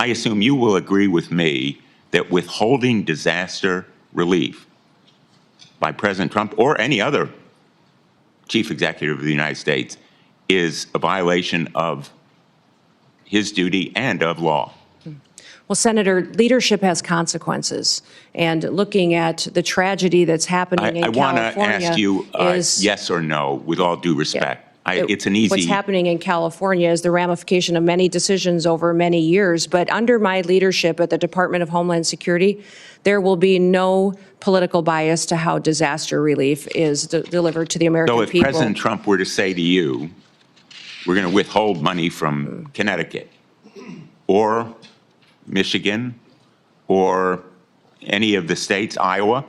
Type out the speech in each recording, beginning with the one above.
I assume you will agree with me that withholding disaster relief by President Trump or any other chief executive of the United States is a violation of his duty and of law. Well, Senator, leadership has consequences. And looking at the tragedy that's happening in California, I want to ask you yes or no, with all due respect. It's an easy... What's happening in California is the ramification of many decisions over many years. But under my leadership at the Department of Homeland Security, there will be no political bias to how disaster relief is delivered to the American people. So if President Trump were to say to you, we're going to withhold money from Connecticut or Michigan or any of the states, Iowa,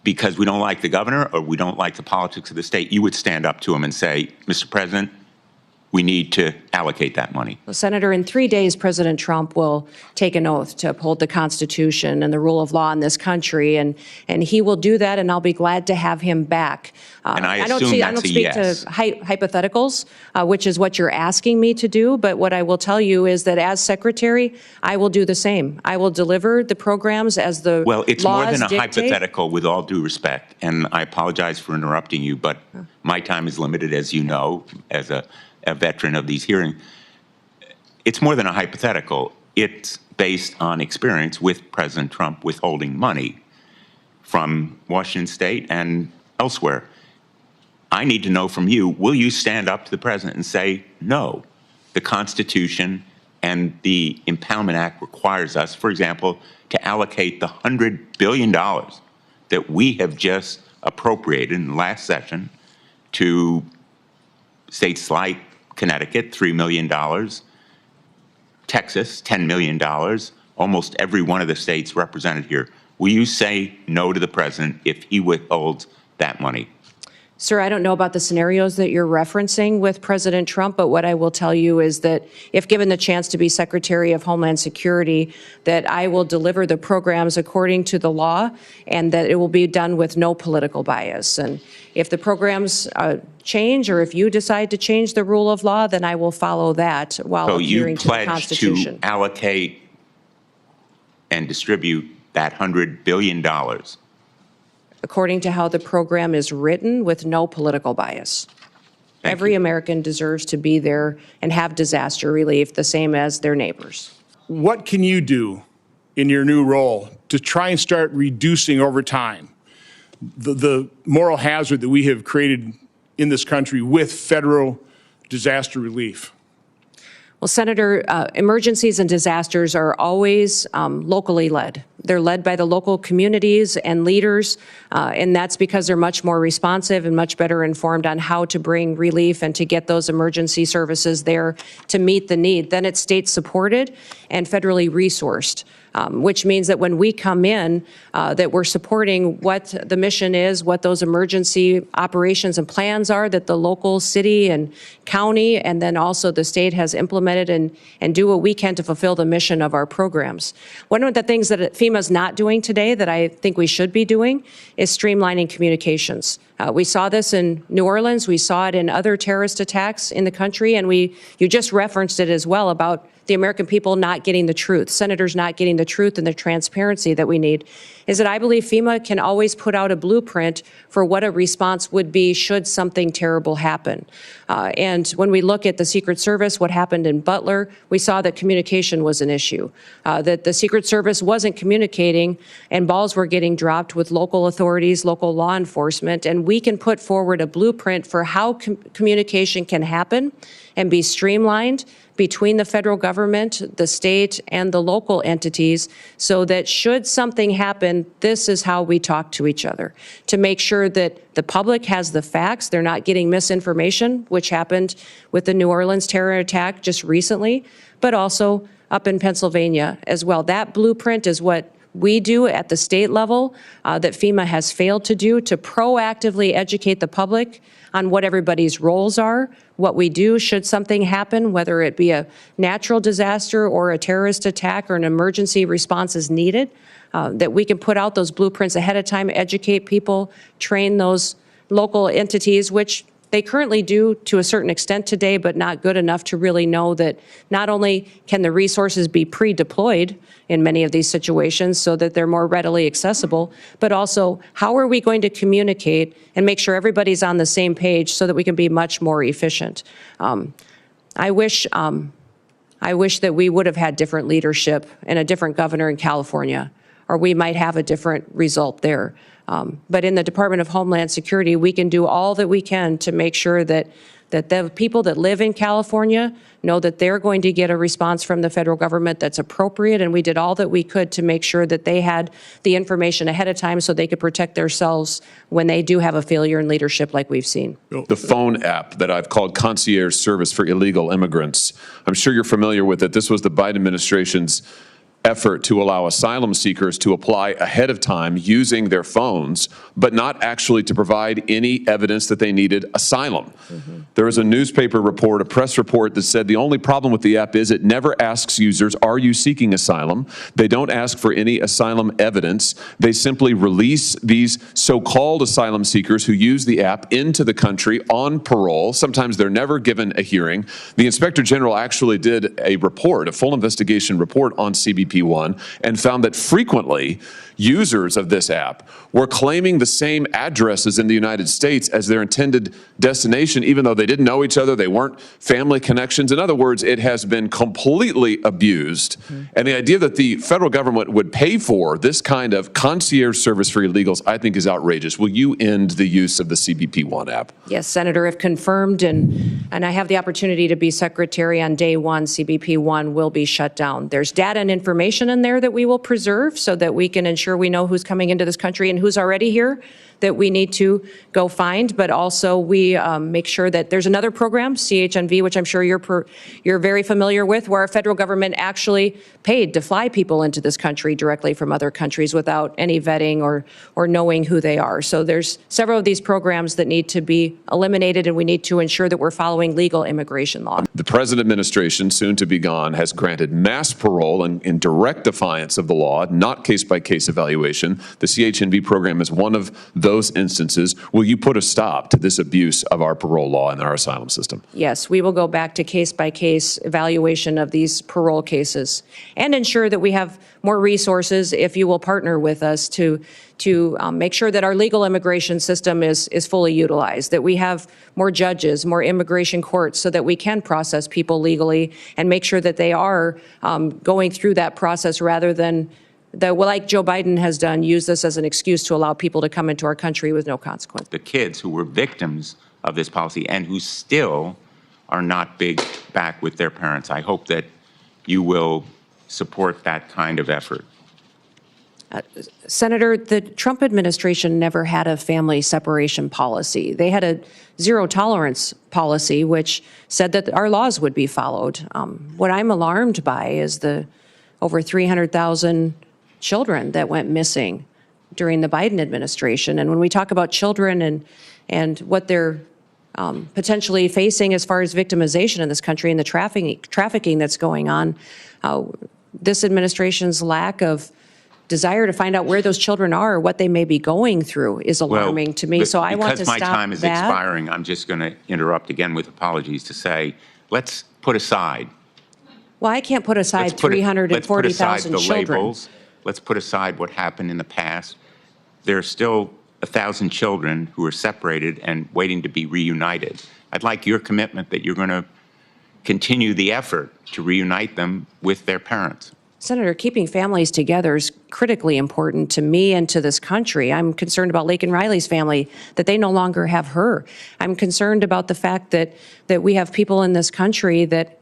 because we don't like the governor or we don't like the politics of the state, you would stand up to him and say, Mr. President, we need to allocate that money. Well, Senator, in 3 days, President Trump will take an oath to uphold the Constitution and the rule of law in this country, and he will do that, and I'll be glad to have him back. And I don't speak to hypotheticals, which is what you're asking me to do, but what I will tell you is that as Secretary, I will do the same. I will deliver the programs as the Well, it's laws more than a dictate. hypothetical, with all due respect, and I apologize for interrupting you, but my time is limited, as you know, as a veteran of these hearings. It's more than a hypothetical. It's based on experience with President Trump withholding money from Washington State and elsewhere. I need to know from you, will you stand up to the President and say, no, the Constitution and the Impoundment Act requires us, for example, to allocate the $100 billion that we have just appropriated in the last session to states like Connecticut, $3 million, Texas, $10 million, almost every one of the states represented here. Will you say no to the President if he withholds that money? Sir, I don't know about the scenarios that you're referencing with President Trump, but what I will tell you is that if given the chance to be Secretary of Homeland Security, that I will deliver the programs according to the law and that it will be done with no political bias. And if the programs change or if you decide to change the rule of law, then I will follow that while adhering to the Constitution. So you pledge to allocate and distribute that $100 billion according to how the program is written, with no political bias. Every American deserves to be there and have disaster relief the same as their neighbors. What can you do in your new role to try and start reducing over time the moral hazard that we have created in this country with federal disaster relief? Well, Senator, emergencies and disasters are always locally led. They're led by the local communities and leaders, and that's because they're much more responsive and much better informed on how to bring relief and to get those emergency services there to meet the need. Then it's state supported and federally resourced. Which means that when we come in, that we're supporting what the mission is, what those emergency operations and plans are that the local city and county and then also the state has implemented and do what we can to fulfill the mission of our programs. One of the things that FEMA is not doing today that I think we should be doing is streamlining communications. We saw this in New Orleans. We saw it in other terrorist attacks in the country. And you just referenced it as well about the American people not getting the truth, senators not getting the truth and the transparency that we need, is that I believe FEMA can always put out a blueprint for what a response would be should something terrible happen. And when we look at the Secret Service, what happened in Butler, we saw that communication was an issue, that the Secret Service wasn't communicating and balls were getting dropped with local authorities, local law enforcement, and we can put forward a blueprint for how communication can happen and be streamlined between the federal government, the state, and the local entities, so that should something happen, this is how we talk to each other, to make sure that the public has the facts, they're not getting misinformation, which happened with the New Orleans terror attack just recently, but also up in Pennsylvania as well. That blueprint is what we do at the state level that FEMA has failed to do, to proactively educate the public on what everybody's roles are, what we do should something happen, whether it be a natural disaster or a terrorist attack or an emergency response is needed, that we can put out those blueprints ahead of time, educate people, train those local entities, which They currently do to a certain extent today, but not good enough to really know that not only can the resources be pre-deployed in many of these situations so that they're more readily accessible, but also how are we going to communicate and make sure everybody's on the same page so that we can be much more efficient. I wish that we would have had different leadership and a different governor in California, or we might have a different result there. But in the Department of Homeland Security, we can do all that we can to make sure that the people that live in California know that they're going to get a response from the federal government that's appropriate, and we did all that we could to make sure that they had the information ahead of time so they could protect themselves when they do have a failure in leadership like we've seen. The phone app that I've called Concierge Service for Illegal Immigrants, I'm sure you're familiar with it. This was the Biden administration's effort to allow asylum seekers to apply ahead of time using their phones, but not actually to provide any evidence that they needed asylum. There was a newspaper report, a press report that said the only problem with the app is it never asks users, are you seeking asylum? They don't ask for any asylum evidence. They simply release these so-called asylum seekers who use the app into the country on parole. Sometimes they're never given a hearing. The Inspector General actually did a report, a full investigation report on CBP-1, and found that frequently users of this app were claiming the same addresses in the United States as their intended destination, even though they didn't know each other, they weren't family connections. In other words, it has been completely abused. And the idea that the federal government would pay for this kind of concierge service for illegals, I think, is outrageous. Will you end the use of the CBP-1 app? Yes, Senator, if confirmed, and I have the opportunity to be secretary on day one, CBP-1 will be shut down. There's data and information in there that we will preserve so that we can ensure we know who's coming into this country and who's already here that we need to go find, but also we make sure that there's another program, ChMB, which I'm sure you're very familiar with, where our federal government actually paid to fly people into this country directly from other countries without any vetting or knowing who they are. So there's several of these programs that need to be eliminated, and we need to ensure that we're following legal immigration law. The present administration, soon to be gone, has granted mass parole in direct defiance of the law, not case-by-case evaluation. The ChMB program is one of those instances. Will you put a stop to this abuse of our parole law and our asylum system? Yes, we will go back to case-by-case evaluation of these parole cases and ensure that we have more resources, if you will partner with us, to make sure that our legal immigration system is fully utilized, that we have more judges, more immigration courts so that we can process people legally and make sure that they are going through that process rather than like Joe Biden has done, use this as an excuse to allow people to come into our country with no consequence. The kids who were victims of this policy and who still are not big back with their parents. I hope that you will support that kind of effort. Senator, the Trump administration never had a family separation policy. They had a zero tolerance policy, which said that our laws would be followed. What I'm alarmed by is the over 300,000 children that went missing during the Biden administration. And when we talk about children and what they're potentially facing as far as victimization in this country and the trafficking that's going on, this administration's lack of desire to find out where those children are or what they may be going through is alarming to me. So I want to stop that. Because my time is expiring, I'm just going to interrupt again with apologies to say, let's put aside. Well, I can't put aside 340,000 children. Let's put aside what happened in the past. There are still 1,000 children who are separated and waiting to be reunited. I'd like your commitment that you're going to continue the effort to reunite them with their parents. Senator, keeping families together is critically important to me and to this country. I'm concerned about Laken Riley's family, that they no longer have her. I'm concerned about the fact that we have people in this country that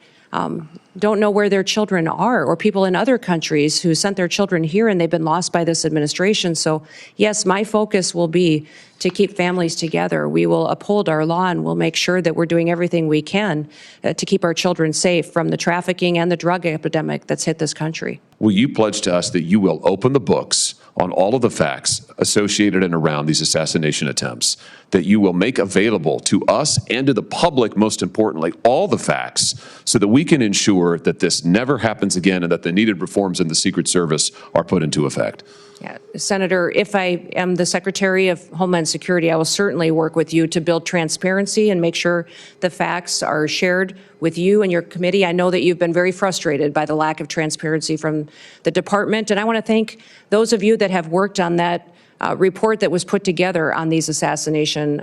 don't know where their children are, or people in other countries who sent their children here and they've been lost by this administration. So yes, my focus will be to keep families together. We will uphold our law and we'll make sure that we're doing everything we can to keep our children safe from the trafficking and the drug epidemic that's hit this country. Will you pledge to us that you will open the books on all of the facts associated and around these assassination attempts, that you will make available to us and to the public, most importantly, all the facts so that we can ensure that this never happens again and that the needed reforms in the Secret Service are put into effect. Yeah, Senator, if I am the Secretary of Homeland Security, I will certainly work with you to build transparency and make sure the facts are shared with you and your committee. I know that you've been very frustrated by the lack of transparency from the department, and I want to thank those of you that have worked on that report that was put together on these assassination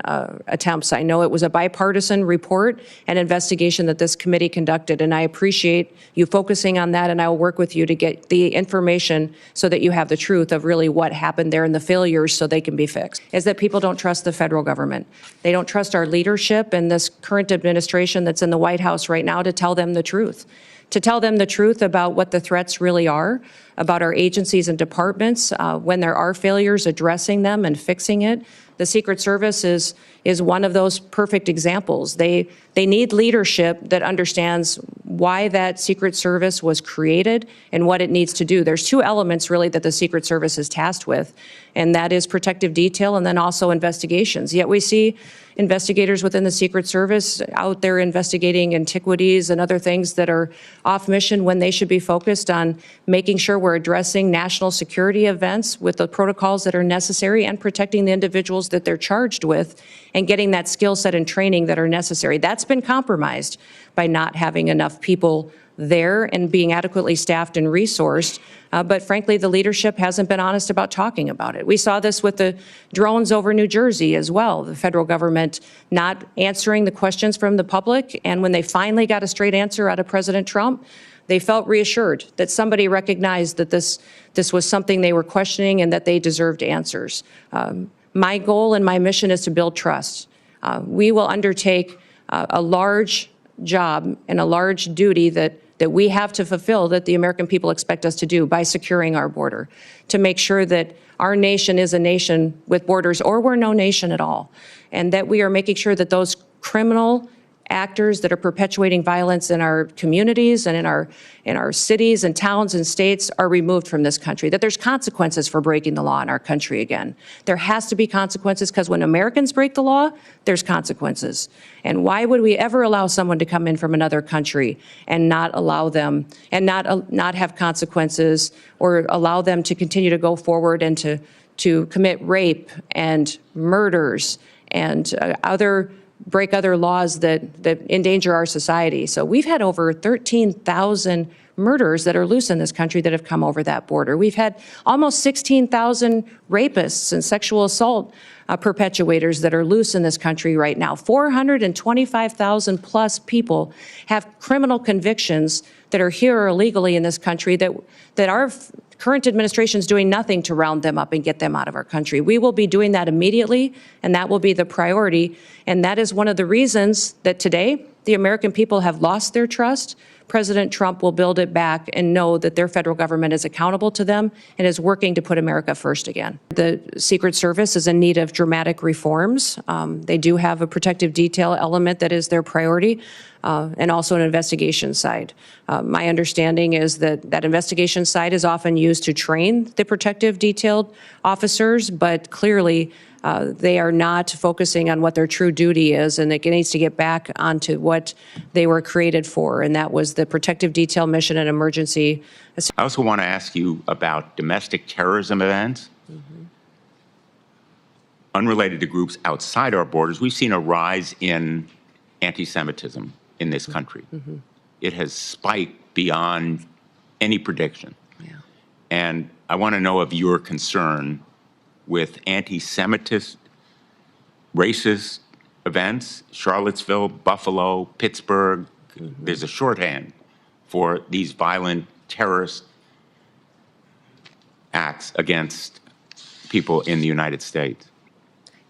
attempts. I know it was a bipartisan report and investigation that this committee conducted, and I appreciate you focusing on that, and I will work with you to get the information so that you have the truth of really what happened there and the failures so they can be fixed. Is that people don't trust the federal government. They don't trust our leadership and this current administration that's in the White House right now to tell them the truth. To tell them the truth about what the threats really are, about our agencies and departments, when there are failures, addressing them and fixing it. The Secret Service is one of those perfect examples. They need leadership that understands why that Secret Service was created and what it needs to do. There's two elements really that the Secret Service is tasked with, and that is protective detail and then also investigations. Yet we see investigators within the Secret Service out there investigating antiquities and other things that are off mission when they should be focused on making sure we're addressing national security events with the protocols that are necessary and protecting the individuals that they're charged with and getting that skill set and training that are necessary. That's been compromised by not having enough people there and being adequately staffed and resourced. But frankly, the leadership hasn't been honest about talking about it. We saw this with the drones over New Jersey as well, the federal government not answering the questions from the public. And when they finally got a straight answer out of President Trump, they felt reassured that somebody recognized that this was something they were questioning and that they deserved answers. My goal and my mission is to build trust. We will undertake a large job and a large duty that we have to fulfill, that the American people expect us to do by securing our border, to make sure that our nation is a nation with borders or we're no nation at all, and that we are making sure that those criminal actors that are perpetuating violence in our communities and in our cities and towns and states are removed from this country, that there's consequences for breaking the law in our country again. There has to be consequences because when Americans break the law, there's consequences. And why would we ever allow someone to come in from another country and not allow them and not have consequences or allow them to continue to go forward and to commit rape and murders and break other laws that endanger our society. So we've had over 13,000 murders that are loose in this country that have come over that border. We've had almost 16,000 rapists and sexual assault perpetuators that are loose in this country right now. 425,000 plus people have criminal convictions that are here illegally in this country that our current administration is doing nothing to round them up and get them out of our country. We will be doing that immediately, and that will be the priority. And that is one of the reasons that today the American people have lost their trust. President Trump will build it back and know that their federal government is accountable to them and is working to put America first again. The Secret Service is in need of dramatic reforms. They do have a protective detail element that is their priority, and also an investigation side. My understanding is that that investigation side is often used to train the protective detailed officers, but clearly they are not focusing on what their true duty is, and it needs to get back onto what they were created for, and that was the protective detail mission and emergency. I also want to ask you about domestic terrorism events. Unrelated to groups outside our borders, we've seen a rise in anti-Semitism in this country. It has spiked beyond any prediction. Yeah. And I want to know of your concern with anti-Semitist, racist events, Charlottesville, Buffalo, Pittsburgh. There's a shorthand for these violent terrorist acts against people in the United States.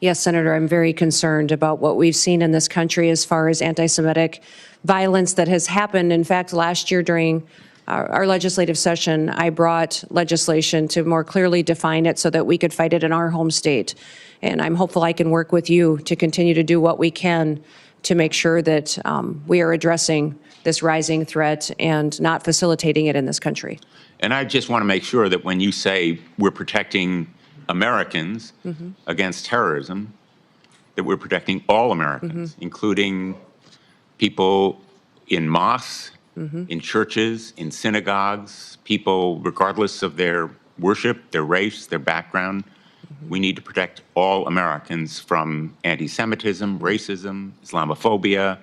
Yes, Senator, I'm very concerned about what we've seen in this country as far as anti-Semitic violence that has happened. In fact, last year during our legislative session, I brought legislation to more clearly define it so that we could fight it in our home state. And I'm hopeful I can work with you to continue to do what we can to make sure that we are addressing this rising threat and not facilitating it in this country. And I just want to make sure that when you say we're protecting Americans against terrorism, that we're protecting all Americans, including people in mosques, in churches, in synagogues, people regardless of their worship, their race, their background. We need to protect all Americans from anti-Semitism, racism, Islamophobia.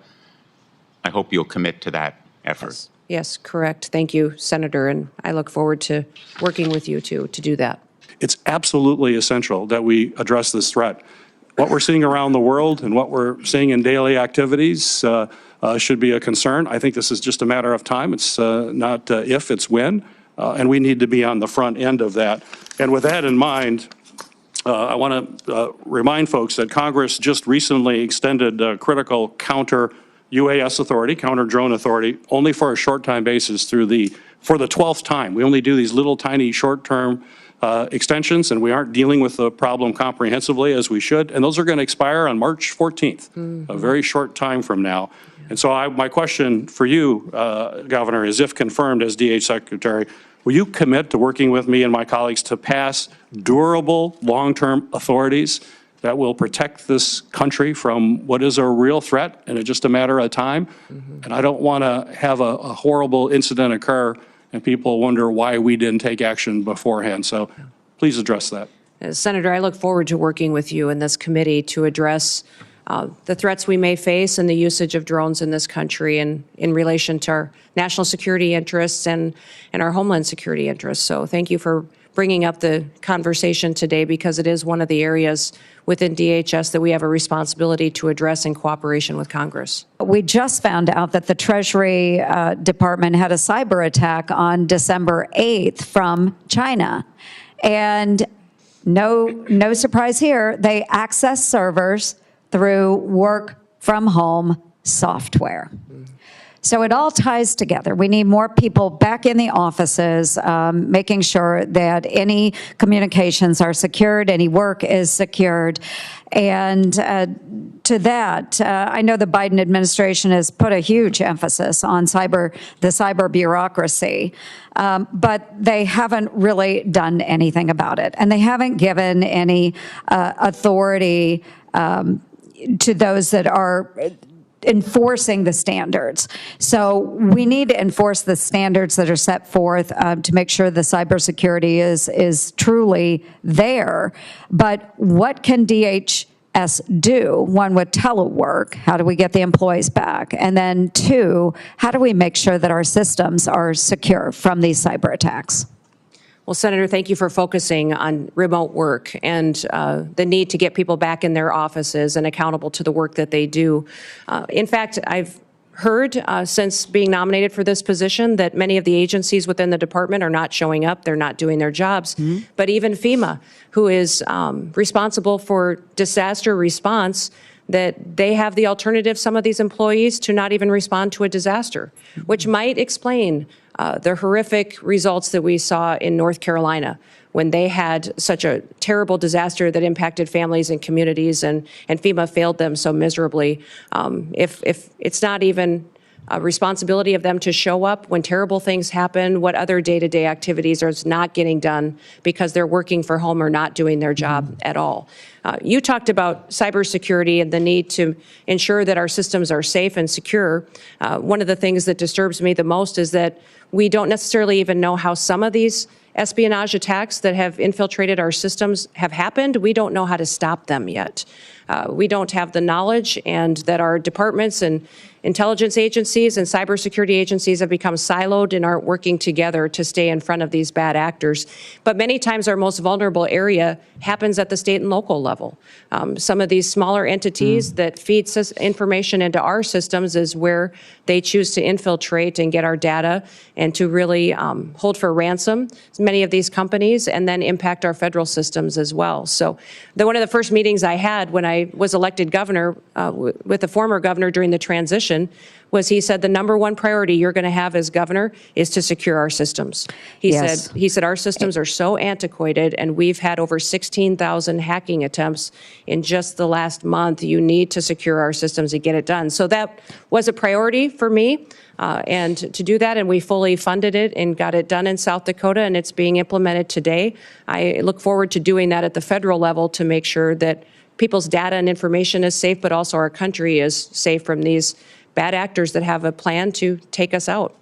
I hope you'll commit to that effort. Yes, correct. Thank you, Senator, and I look forward to working with you to do that. It's absolutely essential that we address this threat. What we're seeing around the world and what we're seeing in daily activities should be a concern. I think this is just a matter of time. It's not if, it's when, and we need to be on the front end of that. And with that in mind, I want to remind folks that Congress just recently extended critical counter-UAS authority, counter-drone authority, only for a short-time basis for the 12th time. We only do these little tiny short-term extensions, and we aren't dealing with the problem comprehensively as we should. And those are going to expire on March 14th, a very short time from now. And so my question for you, Governor, is if confirmed as DH Secretary, will you commit to working with me and my colleagues to pass durable, long-term authorities that will protect this country from what is a real threat in just a matter of time? And I don't want to have a horrible incident occur and people wonder why we didn't take action beforehand. So please address that. Senator, I look forward to working with you in this committee to address the threats we may face and the usage of drones in this country and in relation to our national security interests and our homeland security interests. So thank you for bringing up the conversation today, because it is one of the areas within DHS that we have a responsibility to address in cooperation with Congress. We just found out that the Treasury Department had a cyber attack on December 8th from China. And no surprise here, they access servers through work from home software. So it all ties together. We need more people back in the offices, making sure that any communications are secured, any work is secured. And to that, I know the Biden administration has put a huge emphasis on the cyber bureaucracy, but they haven't really done anything about it. And they haven't given any authority to those that are enforcing the standards. So we need to enforce the standards that are set forth to make sure the cybersecurity is truly there. But what can DHS do? One, with telework, how do we get the employees back? And then two, how do we make sure that our systems are secure from these cyber attacks? Well, Senator, thank you for focusing on remote work and the need to get people back in their offices and accountable to the work that they do. In fact, I've heard since being nominated for this position that many of the agencies within the department are not showing up, they're not doing their jobs. But even FEMA, who is responsible for disaster response, that they have the alternative, some of these employees, to not even respond to a disaster, which might explain the horrific results that we saw in North Carolina when they had such a terrible disaster that impacted families and communities, and FEMA failed them so miserably. If it's not even a responsibility of them to show up when terrible things happen, what other day-to-day activities are not getting done because they're working for home or not doing their job at all. You talked about cybersecurity and the need to ensure that our systems are safe and secure. One of the things that disturbs me the most is that we don't necessarily even know how some of these espionage attacks that have infiltrated our systems have happened. We don't know how to stop them yet. We don't have the knowledge, and that our departments and intelligence agencies and cybersecurity agencies have become siloed and aren't working together to stay in front of these bad actors. But many times our most vulnerable area happens at the state and local level. Some of these smaller entities that feed information into our systems is where they choose to infiltrate and get our data and to really hold for ransom many of these companies and then impact our federal systems as well. So one of the first meetings I had when I was elected governor with the former governor during the transition was he said the number one priority you're going to have as governor is to secure our systems. He said our systems are so antiquated, and we've had over 16,000 hacking attempts attempts in just the last month. You need to secure our systems and get it done. So that was a priority for me. And to do that, and we fully funded it and got it done in South Dakota, and it's being implemented today. I look forward to doing that at the federal level to make sure that people's data and information is safe, but also our country is safe from these bad actors that have a plan to take us out.